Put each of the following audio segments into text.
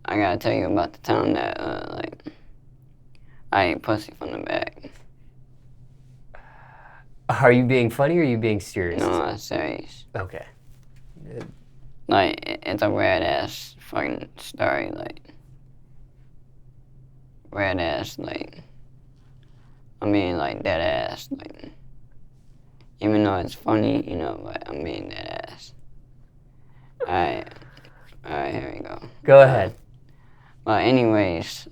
I gotta tell you about the time that, like, I ate pussy from the back. Are you being funny or are you being serious? No, I'm serious. Okay. Like, it's a weird ass fucking story, like, weird ass, like, I mean, like, dead ass, like, even though it's funny, you know, but I mean dead ass. Alright, here we go. Go ahead. Well, anyways,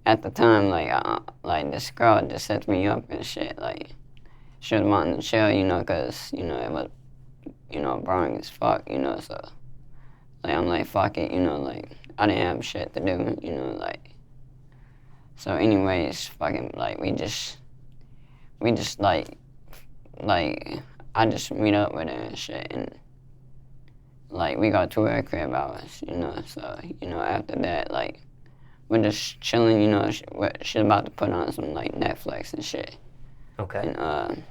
at the time, like this girl just set me up and shit, like, she was wanting to chill, you know, cause, you know, it was, you know, boring as fuck, you know, so, like, I'm like, fuck it, you know, like, I didn't have shit to do, you know, like, so anyways, fucking, like, we just, like, I just meet up with her and shit, and, like, we got to her crib hours, you know, so, you know, after that, like, we're just chilling, you know, she's about to put on some, like, Netflix and shit. Okay. And,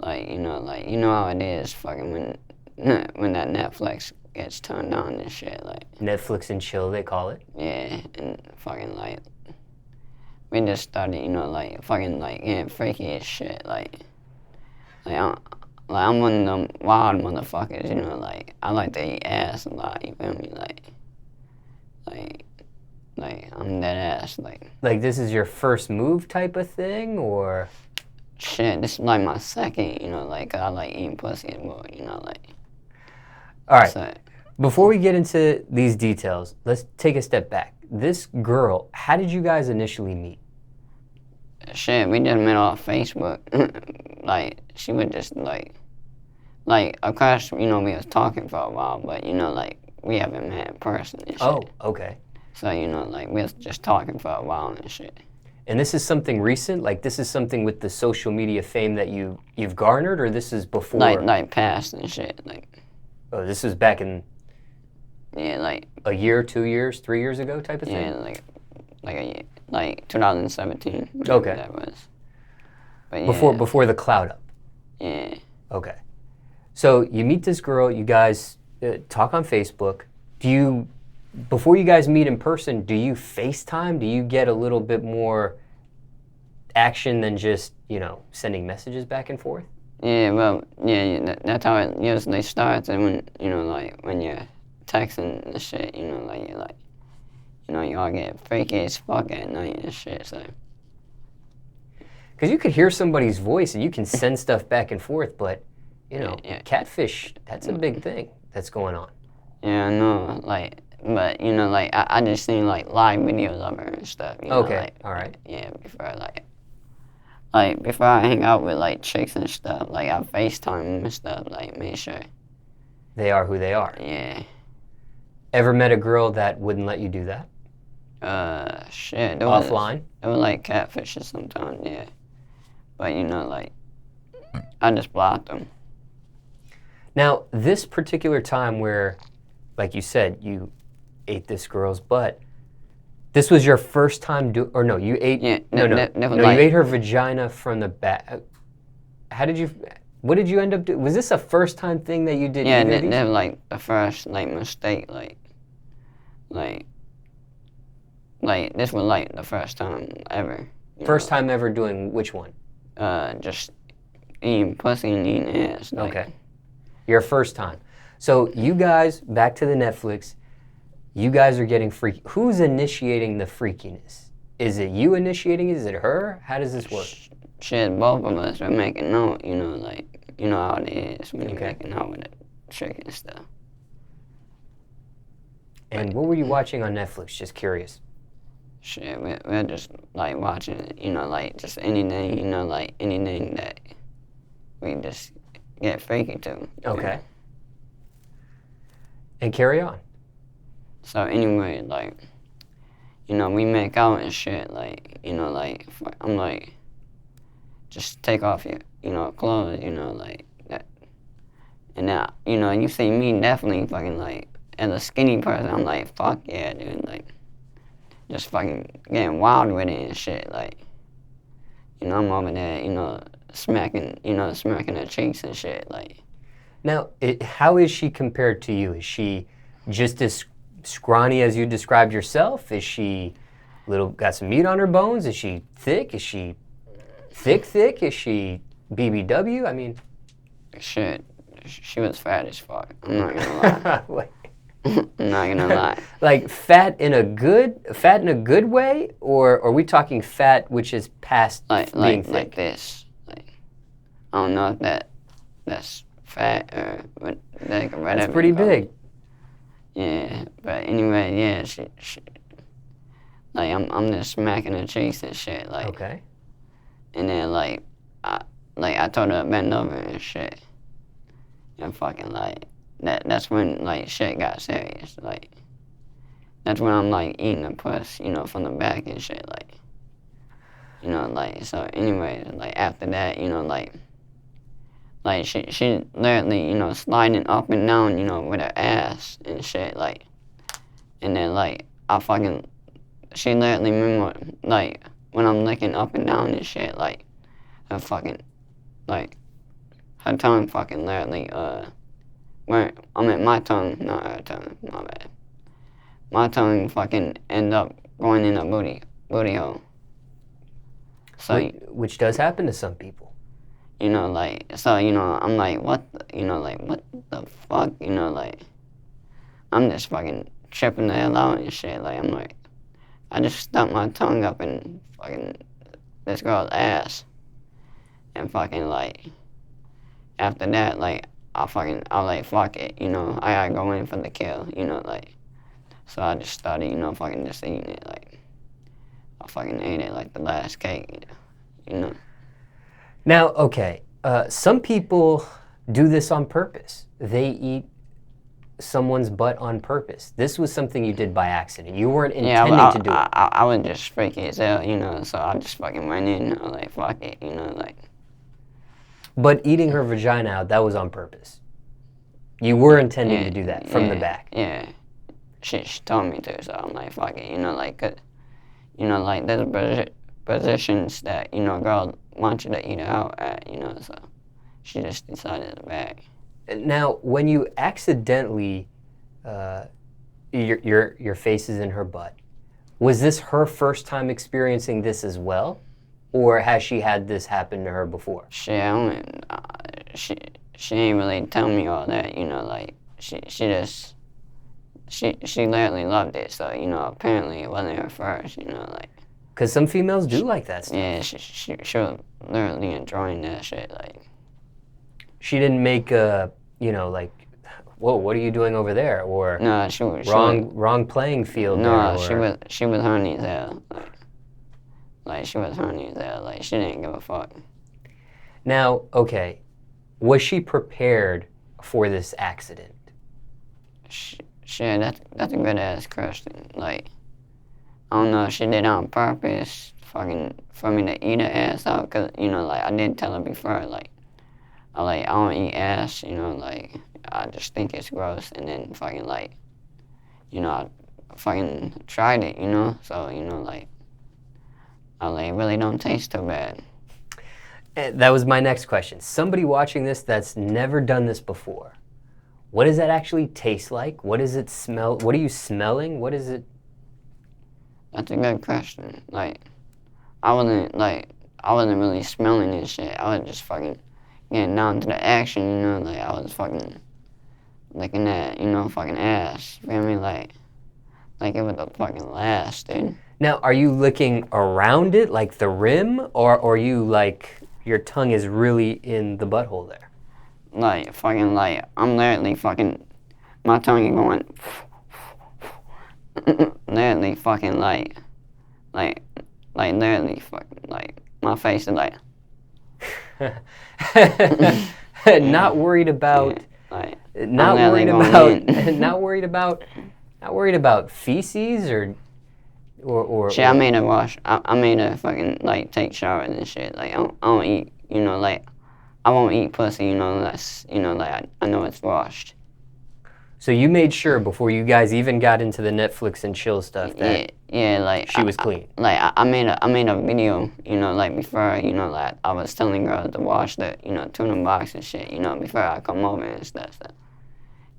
like, you know how it is, fucking, when that Netflix gets turned on and shit, like. Netflix and chill, they call it. Yeah, and fucking, like, we just started, you know, like, fucking, like, getting freaky as shit, like, I'm one of them wild motherfuckers, you know, like, I like to eat ass a lot, you feel me, like, I'm dead ass, like. Like this is your first move type of thing, or? Shit, this is like my second, you know, like, I like eating pussy as well, you know, like. All right. So, Before we get into these details, let's take a step back. This girl, how did you guys initially meet? shit, we just met off Facebook. Like, she would just, like, of course, you know, we was talking for a while, but, you know, like, we haven't met in person and shit. Oh, okay. So, you know, like, we was just talking for a while and shit. And this is something recent? Like this is something with the social media fame that you've garnered, or this is before? Like past and shit, like. Oh, this was back in Yeah, like. a year, 2 years, 3 years ago type of thing? Yeah, like 2017. Okay. That was. But yeah. Before the cloud up? Yeah. Okay. So you meet this girl, you guys talk on Facebook. Before you guys meet in person, do you FaceTime? Do you get a little bit more action than just, you know, sending messages back and forth? Yeah, well, yeah, that's how it usually starts. And when, you know, like, when you're texting and shit, you know, like, you're like, you know, you all get freaky as fuck at night and shit, so. Because you could hear somebody's voice and you can send stuff back and forth, but, you know, Yeah. catfish, that's a big thing that's going on. Yeah, I know, like, but, you know, like, I just seen, like, live videos of her and stuff, you know, Okay, like, all right. Yeah, before I hang out with, like, chicks and stuff, like, I FaceTime them and stuff, like, make sure. They are who they are. Yeah. Ever met a girl that wouldn't let you do that? Shit. Offline? It was like catfishes sometimes, yeah. But, you know, like, I just blocked them. Now, this particular time where, like you said, you ate this girl's butt, this was your first time you ate, Yeah, you ate her vagina from the back. What did you end up doing? Was this a first time thing that you did? Yeah, that was like the first, like, mistake, like, this was like the first time ever. First time ever doing which one? Just eating pussy and eating ass. Like. Okay. Your first time. So you guys, back to the Netflix, you guys are getting freaky. Who's initiating the freakiness? Is it you initiating it? Is it her? How does this work? Shit, both of us are making out, you know, like, you know how it is when you're making out with a chick and stuff. And what were you watching on Netflix? Just curious. Shit, we're just, like, watching, you know, like, just anything, you know, like, anything that we just get freaky to. Okay. know? And carry on. So anyway, like, you know, we make out and shit, like, you know, like, I'm like, just take off your, you know, clothes, you know, like, that. And now, you know, you see me definitely fucking, like, as a skinny person, I'm like, fuck yeah, dude, like, just fucking getting wild with it and shit, like, you know, I'm over there, you know, smacking her cheeks and shit, like. Now, how is she compared to you? Is she just as scrawny as you described yourself? Is she got some meat on her bones? Is she thick? Is she thick? Is she BBW? I mean, shit, she was fat as fuck. I'm not gonna lie. I'm not gonna lie. Like fat in a good way, or are we talking fat which is past being thick? Like this. Like, I don't know if that's fat or what. Like, whatever. That's pretty big. Yeah, but anyway, yeah, she like I'm just smacking her cheeks and shit, like. Okay. And then I told her to bend over and shit, and fucking like that's when like shit got serious, like. That's when I'm like eating a puss, you know, from the back and shit, like. You know, like, so anyway, like after that, you know, like she literally, you know, sliding up and down, you know, with her ass and shit, like. And then like she literally remember, like, when I'm licking up and down and shit, like, her fucking, like, her tongue fucking literally, my tongue, not her tongue, my bad. My tongue fucking end up going in a booty hole. So, which does happen to some people. You know, like, so, you know, I'm like, what the fuck, you know, like, I'm just fucking tripping the hell out and shit, like, I'm like, I just stuck my tongue up in fucking this girl's ass, and fucking, like, after that, like, I was like, fuck it, you know, I gotta go in for the kill, you know, like, so I just started, you know, fucking just eating it, like, I fucking ate it like the last cake, you know. Now, okay, some people do this on purpose. They eat someone's butt on purpose. This was something you did by accident. You weren't intending to do it. I was just freaky as hell, you know, so I just fucking went in, I was like, fuck it, you know, like. But eating her vagina out, that was on purpose. You were intending to do that from the back. Yeah. She told me to, so I'm like, fuck it, you know, like, you know, like, there's positions that, you know, girls want you to eat it out at, you know, so she just decided to back. Now, when you accidentally, your face is in her butt, was this her first time experiencing this as well? Or has she had this happen to her before? She ain't really tell me all that, you know, like, she literally loved it, so, you know, apparently it wasn't her first, you know, like. Because some females do like that stuff. Yeah, she was literally enjoying that shit, like. She didn't make a, you know, like, whoa, what are you doing over there? Or no, she was wrong playing field. No, she was horny as hell, like she was horny as hell, like she didn't give a fuck. Now, okay, was she prepared for this accident? Shit, that's a good ass question. Like, I don't know if she did it on purpose, fucking, for me to eat her ass out, cause, you know, like, I did tell her before, like, I don't eat ass, you know, like, I just think it's gross, and then fucking, like, you know, I fucking tried it, you know, so, you know, like, it really don't taste too bad. That was my next question. Somebody watching this that's never done this before, what does that actually taste like? What does it smell? What are you smelling? What is it? That's a good question. Like, I wasn't really smelling this shit. I was just fucking getting down to the action, you know, like, I was fucking licking that, you know, fucking ass. Feel me? Like it was a fucking last, dude. Now, are you licking around it, like the rim, or are you, like, your tongue is really in the butthole there? Like, fucking, like, I'm literally fucking, my tongue is going, literally fucking, like, literally fucking, like, my face is like. Not worried about, yeah, like, not worried about feces or shit, I made her wash. I made her fucking, like, take showers and shit. Like, I don't eat, you know, like, I won't eat pussy, you know, unless, you know, like, I know it's washed. So you made sure before you guys even got into the Netflix and chill stuff that like, she was clean. Like, I made a video, you know, like, before, you know, like, I was telling girls to wash the, you know, tuna box and shit, you know, before I come over and stuff. So,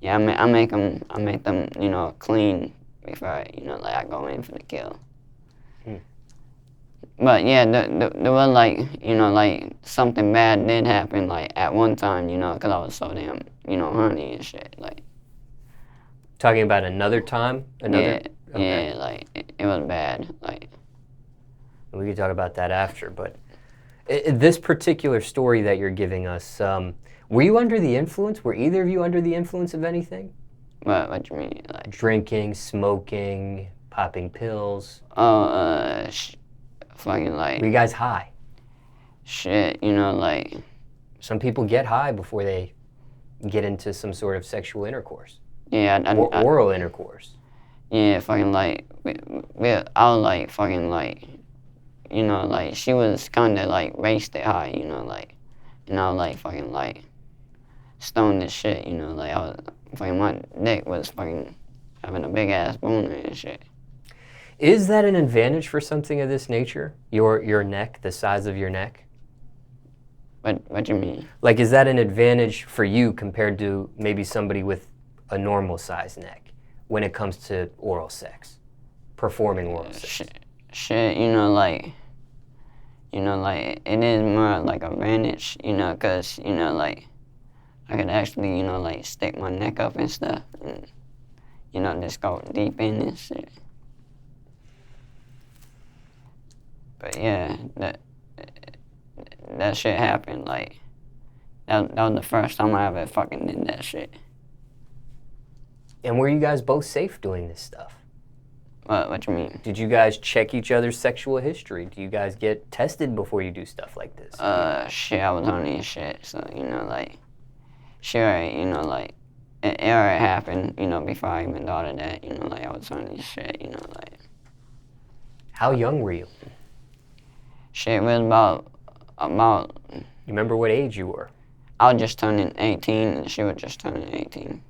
Yeah, I make them, you know, clean before, you know, like I go in for the kill. But yeah, there was like, you know, like something bad did happen like at one time, you know, because I was so damn, you know, horny and shit. Like, Talking about another time? yeah, Okay. yeah, like it was bad. Like, We can talk about that after, but this particular story that you're giving us, were you under the influence? Were either of you under the influence of anything? what you mean? Like, Drinking, smoking, popping pills? oh, fucking like Were you guys high? shit, you know, like, Some people get high before they get into some sort of sexual intercourse. yeah, Or oral intercourse. yeah, fucking like, I was like fucking like, you know, like she was kind of like wasted high, you know, like, and I was like fucking like stoned as shit, you know, like I was fucking my dick was fucking having a big ass boner and shit. Is that an advantage for something of this nature? Your neck, the size of your neck? What you mean? Like, is that an advantage for you compared to maybe somebody with a normal size neck when it comes to oral sex, performing oral sex? Shit, you know, like it is more like a advantage, you know, cause you know, like I could actually, you know, like stick my neck up and stuff, and you know, just go deep in and shit. But yeah, that shit happened. Like that was the first time I ever fucking did that shit. And were you guys both safe doing this stuff? What you mean? Did you guys check each other's sexual history? Do you guys get tested before you do stuff like this? Shit, I was horny and shit, so you know, like, sure, you know, like, it already happened, you know, before I even thought of that, you know, like, I was horny and shit, you know, like. How young were you? Shit, it was about. You remember what age you were? I was just turning 18, and she was just turning 18.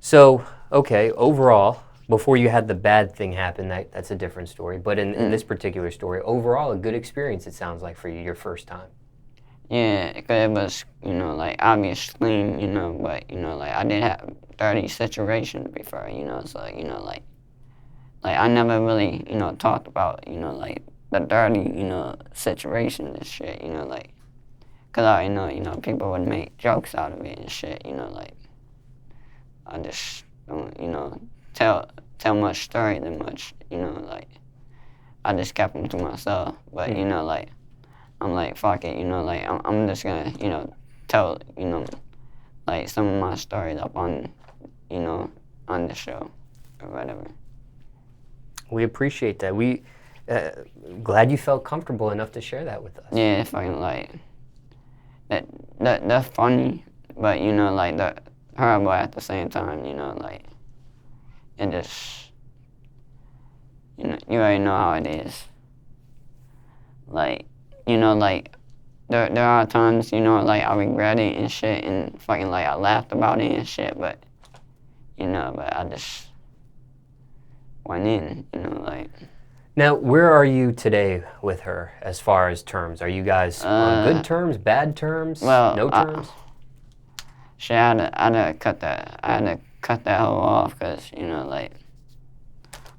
So, okay, overall, before you had the bad thing happen, that's a different story. But in this particular story, overall, a good experience, it sounds like, for you, your first time. Yeah, because it was, you know, like, obviously, you know, but, you know, like, I did have dirty situations before, you know, so, you know, like I never really, you know, talked about, you know, like, the dirty, you know, situations and shit, you know, like, because I know, you know, people would make jokes out of it and shit, you know, like, I just don't, you know, tell much story than much, you know, like, I just kept them to myself, but, you know, like, I'm like, fuck it, you know, like, I'm just gonna, you know, tell, you know, like, some of my stories up on, you know, on the show or whatever. We appreciate that. We glad you felt comfortable enough to share that with us. Yeah, fucking, like, that's funny, but, you know, like, the horrible at the same time, you know, like, it just, you know, you already know how it is. Like, you know, like, there are times, you know, like, I regret it and shit, and fucking, like, I laughed about it and shit, but, you know, but I just went in, you know, like. Now, where are you today with her as far as terms? Are you guys on good terms, bad terms, well, no terms? Shit, I had to cut that hoe off, because, you know, like,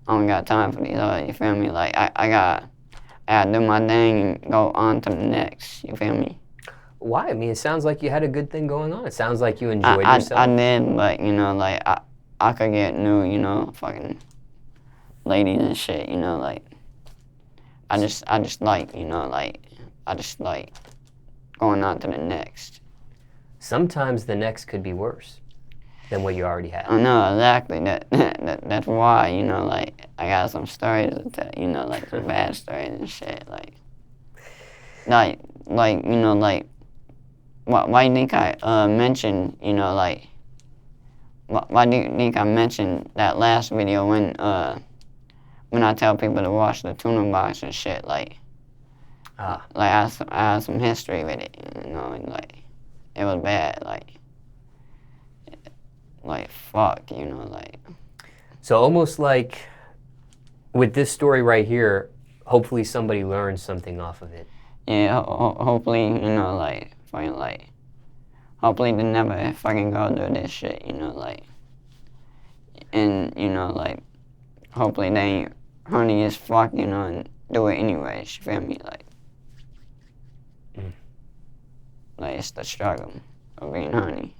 I don't got time for these other, you feel me? Like, I gotta do my thing and go on to the next, you feel me? Why? I mean, it sounds like you had a good thing going on. It sounds like you enjoyed yourself. I did, but, you know, like, I could get new, you know, fucking ladies and shit, you know, like, I just like, you know, like, I just like going on to the next. Sometimes the next could be worse than what you already had. I know, exactly. That's why, you know, like, I got some stories to tell, you know, like, some bad stories and shit, like, you know, like, why do you think I mentioned, you know, like, why do you think I mentioned that last video when I tell people to wash the tuna box and shit, like, like, I had some history with it, you know, and, like, it was bad, like, fuck, you know, like. So almost like with this story right here, hopefully somebody learns something off of it. Yeah, hopefully, you know, like, fucking, like, hopefully they never fucking go through this shit, you know, like, and, you know, like, hopefully they ain't horny as fuck, you know, and do it anyways, you feel me, like, like, it's the struggle of being horny.